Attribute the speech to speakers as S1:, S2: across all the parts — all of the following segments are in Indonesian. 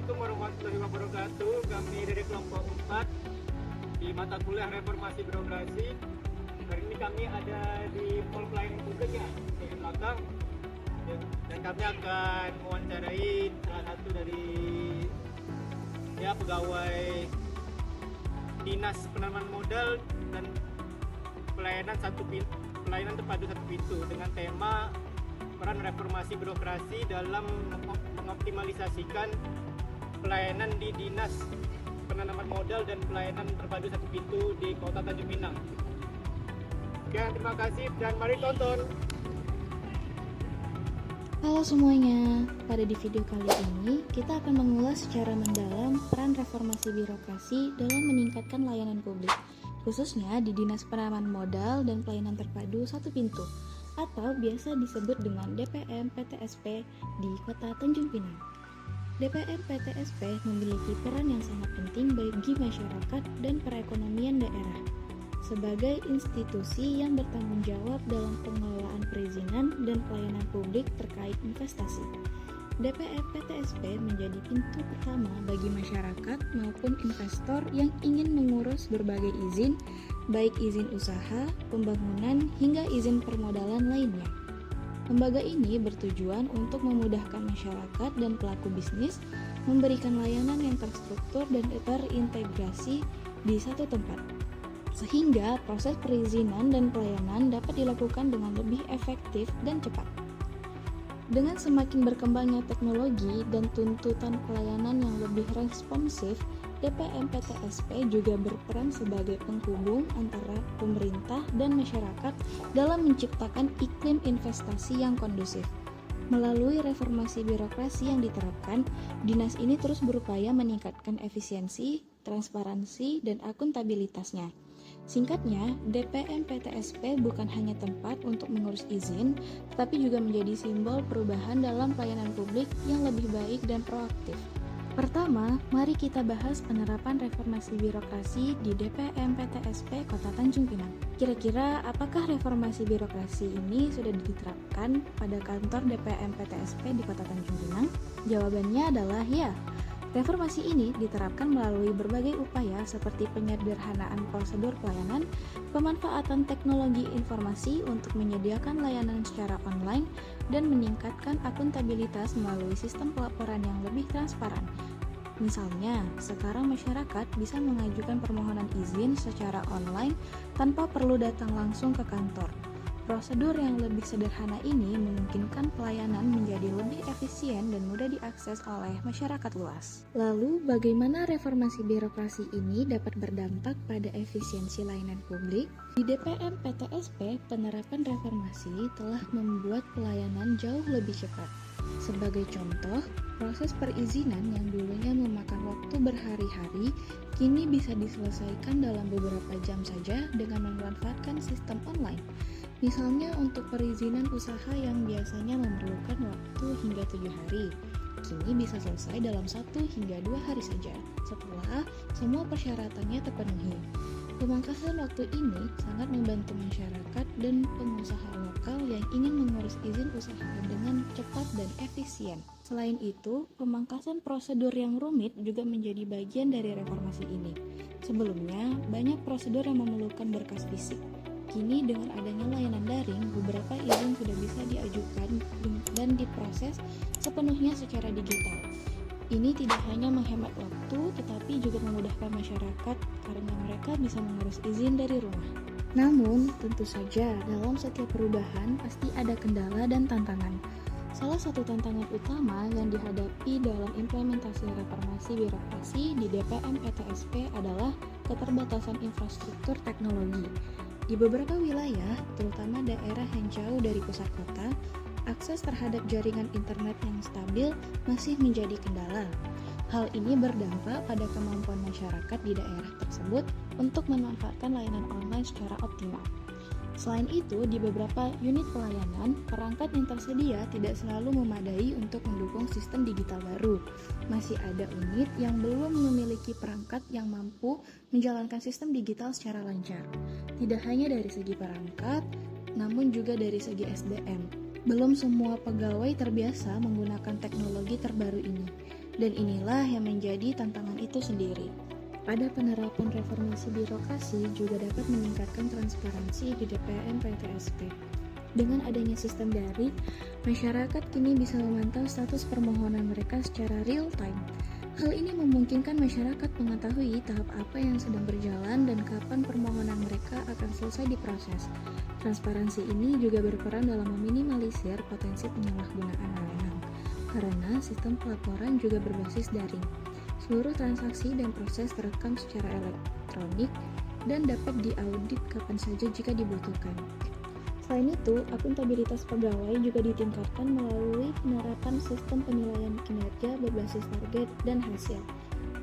S1: Assalamualaikum warahmatullahi wabarakatuh. Kami dari kelompok 4 di mata kuliah Reformasi Birokrasi. Hari ini kami ada di Mall Pelayanan Publik ya, di belakang. Dan kami akan mewawancarai salah satu dari pegawai Dinas Penanaman Modal dan Pelayanan Terpadu Satu Pintu dengan tema peran reformasi birokrasi dalam mengoptimalisasikan pelayanan di Dinas Penanaman Modal dan Pelayanan Terpadu Satu Pintu di Kota Tanjung Pinang. Oke, terima kasih dan mari tonton.
S2: Halo semuanya, pada di video kali ini kita akan mengulas secara mendalam peran reformasi birokrasi dalam meningkatkan layanan publik, khususnya di Dinas Penanaman Modal dan Pelayanan Terpadu Satu Pintu, atau biasa disebut dengan DPM PTSP di Kota Tanjung Pinang. DPM PTSP memiliki peran yang sangat penting bagi masyarakat dan perekonomian daerah. Sebagai institusi yang bertanggung jawab dalam pengelolaan perizinan dan pelayanan publik terkait investasi, DPM PTSP menjadi pintu pertama bagi masyarakat maupun investor yang ingin mengurus berbagai izin, baik izin usaha, pembangunan, hingga izin permodalan lainnya. Lembaga ini bertujuan untuk memudahkan masyarakat dan pelaku bisnis memberikan layanan yang terstruktur dan terintegrasi di satu tempat, sehingga proses perizinan dan pelayanan dapat dilakukan dengan lebih efektif dan cepat. Dengan semakin berkembangnya teknologi dan tuntutan pelayanan yang lebih responsif, DPM PTSP juga berperan sebagai penghubung antara pemerintah dan masyarakat dalam menciptakan iklim investasi yang kondusif. Melalui reformasi birokrasi yang diterapkan, dinas ini terus berupaya meningkatkan efisiensi, transparansi, dan akuntabilitasnya. Singkatnya, DPM PTSP bukan hanya tempat untuk mengurus izin, tetapi juga menjadi simbol perubahan dalam pelayanan publik yang lebih baik dan proaktif. Pertama, mari kita bahas penerapan reformasi birokrasi di DPM PTSP Kota Tanjung Pinang. Kira-kira apakah reformasi birokrasi ini sudah diterapkan pada kantor DPM PTSP di Kota Tanjung Pinang? Jawabannya adalah ya. Reformasi ini diterapkan melalui berbagai upaya seperti penyederhanaan prosedur pelayanan, pemanfaatan teknologi informasi untuk menyediakan layanan secara online, dan meningkatkan akuntabilitas melalui sistem pelaporan yang lebih transparan. Misalnya, sekarang masyarakat bisa mengajukan permohonan izin secara online tanpa perlu datang langsung ke kantor. Prosedur yang lebih sederhana ini memungkinkan pelayanan menjadi lebih efisien dan mudah diakses oleh masyarakat luas. Lalu, bagaimana reformasi birokrasi ini dapat berdampak pada efisiensi layanan publik? Di DPM PTSP, penerapan reformasi telah membuat pelayanan jauh lebih cepat. Sebagai contoh, proses perizinan yang dulunya memakan waktu berhari-hari kini bisa diselesaikan dalam beberapa jam saja dengan memanfaatkan sistem online. Misalnya untuk perizinan usaha yang biasanya memerlukan waktu hingga 7 hari, kini bisa selesai dalam 1 hingga 2 hari saja setelah semua persyaratannya terpenuhi. Pemangkasan waktu ini sangat membantu masyarakat dan pengusaha lokal yang ingin mengurus izin usaha dengan cepat dan efisien. Selain itu, pemangkasan prosedur yang rumit juga menjadi bagian dari reformasi ini. Sebelumnya, banyak prosedur yang memerlukan berkas fisik. Kini dengan adanya layanan daring, beberapa izin sudah bisa diajukan dan diproses sepenuhnya secara digital. Ini tidak hanya menghemat waktu, tetapi juga memudahkan masyarakat karena mereka bisa mengurus izin dari rumah. Namun, tentu saja dalam setiap perubahan pasti ada kendala dan tantangan. Salah satu tantangan utama yang dihadapi dalam implementasi reformasi birokrasi di DPM PTSP adalah keterbatasan infrastruktur teknologi. Di beberapa wilayah, terutama daerah yang jauh dari pusat kota, akses terhadap jaringan internet yang stabil masih menjadi kendala. Hal ini berdampak pada kemampuan masyarakat di daerah tersebut untuk memanfaatkan layanan online secara optimal. Selain itu, di beberapa unit pelayanan, perangkat yang tersedia tidak selalu memadai untuk mendukung sistem digital baru. Masih ada unit yang belum memiliki perangkat yang mampu menjalankan sistem digital secara lancar. Tidak hanya dari segi perangkat, namun juga dari segi SDM. Belum semua pegawai terbiasa menggunakan teknologi terbaru ini. Dan inilah yang menjadi tantangan itu sendiri. Pada penerapan reformasi birokrasi juga dapat meningkatkan transparansi di DPM PTSP. Dengan adanya sistem daring, masyarakat kini bisa memantau status permohonan mereka secara real time. Hal ini memungkinkan masyarakat mengetahui tahap apa yang sedang berjalan dan kapan permohonan mereka akan selesai diproses. Transparansi ini juga berperan dalam meminimalisir potensi penyalahgunaan wewenang, karena sistem pelaporan juga berbasis daring. Seluruh transaksi dan proses terekam secara elektronik dan dapat diaudit kapan saja jika dibutuhkan. Selain itu, akuntabilitas pegawai juga ditingkatkan melalui penerapan sistem penilaian kinerja berbasis target dan hasil.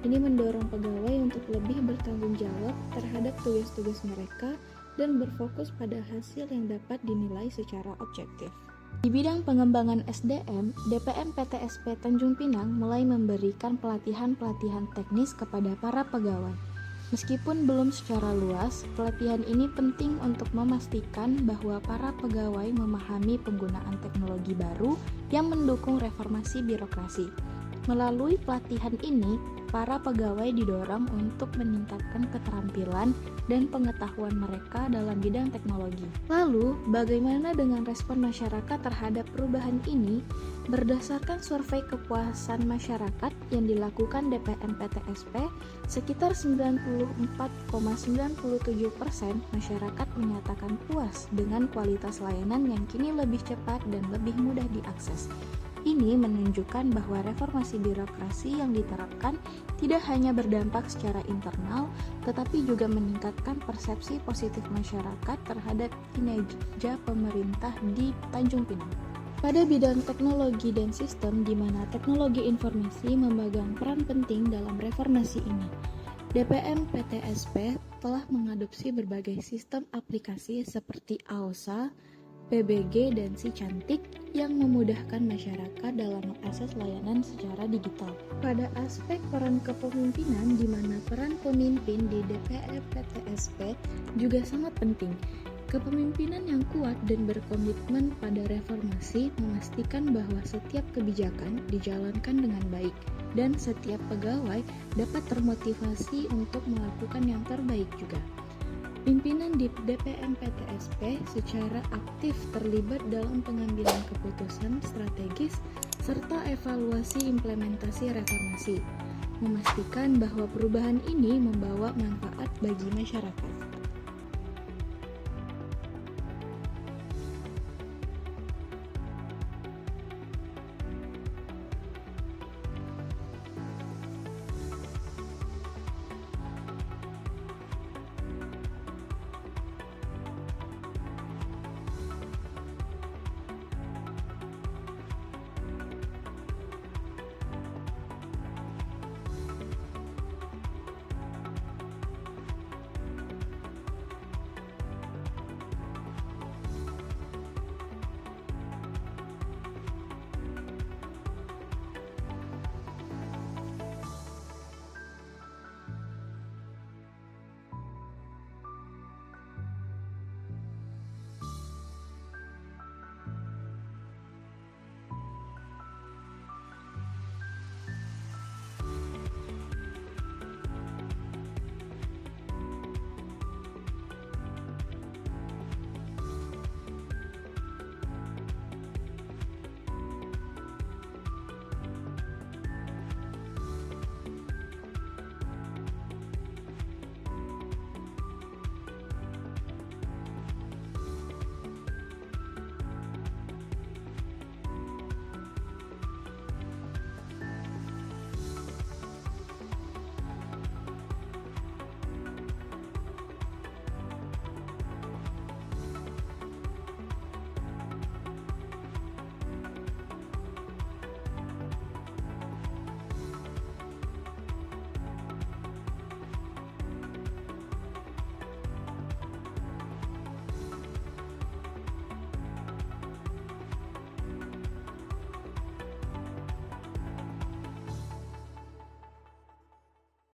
S2: Ini mendorong pegawai untuk lebih bertanggung jawab terhadap tugas-tugas mereka dan berfokus pada hasil yang dapat dinilai secara objektif. Di bidang pengembangan SDM, DPM PTSP Tanjung Pinang mulai memberikan pelatihan-pelatihan teknis kepada para pegawai. Meskipun belum secara luas, pelatihan ini penting untuk memastikan bahwa para pegawai memahami penggunaan teknologi baru yang mendukung reformasi birokrasi. Melalui pelatihan ini, para pegawai didorong untuk meningkatkan keterampilan dan pengetahuan mereka dalam bidang teknologi. Lalu, bagaimana dengan respon masyarakat terhadap perubahan ini? Berdasarkan survei kepuasan masyarakat yang dilakukan DPM PTSP, sekitar 94,97% masyarakat menyatakan puas dengan kualitas layanan yang kini lebih cepat dan lebih mudah diakses. Ini menunjukkan bahwa reformasi birokrasi yang diterapkan tidak hanya berdampak secara internal, tetapi juga meningkatkan persepsi positif masyarakat terhadap kinerja pemerintah di Tanjung Pinang. Pada bidang teknologi dan sistem, di mana teknologi informasi memegang peran penting dalam reformasi ini, DPM PTSP telah mengadopsi berbagai sistem aplikasi seperti AOSA, PBG, dan Si Cantik yang memudahkan masyarakat dalam mengakses layanan secara digital. Pada aspek peran kepemimpinan, di mana peran pemimpin di DPM PTSP juga sangat penting. Kepemimpinan yang kuat dan berkomitmen pada reformasi memastikan bahwa setiap kebijakan dijalankan dengan baik dan setiap pegawai dapat termotivasi untuk melakukan yang terbaik juga. Pimpinan di DPM PTSP secara aktif terlibat dalam pengambilan keputusan strategis serta evaluasi implementasi reformasi, memastikan bahwa perubahan ini membawa manfaat bagi masyarakat.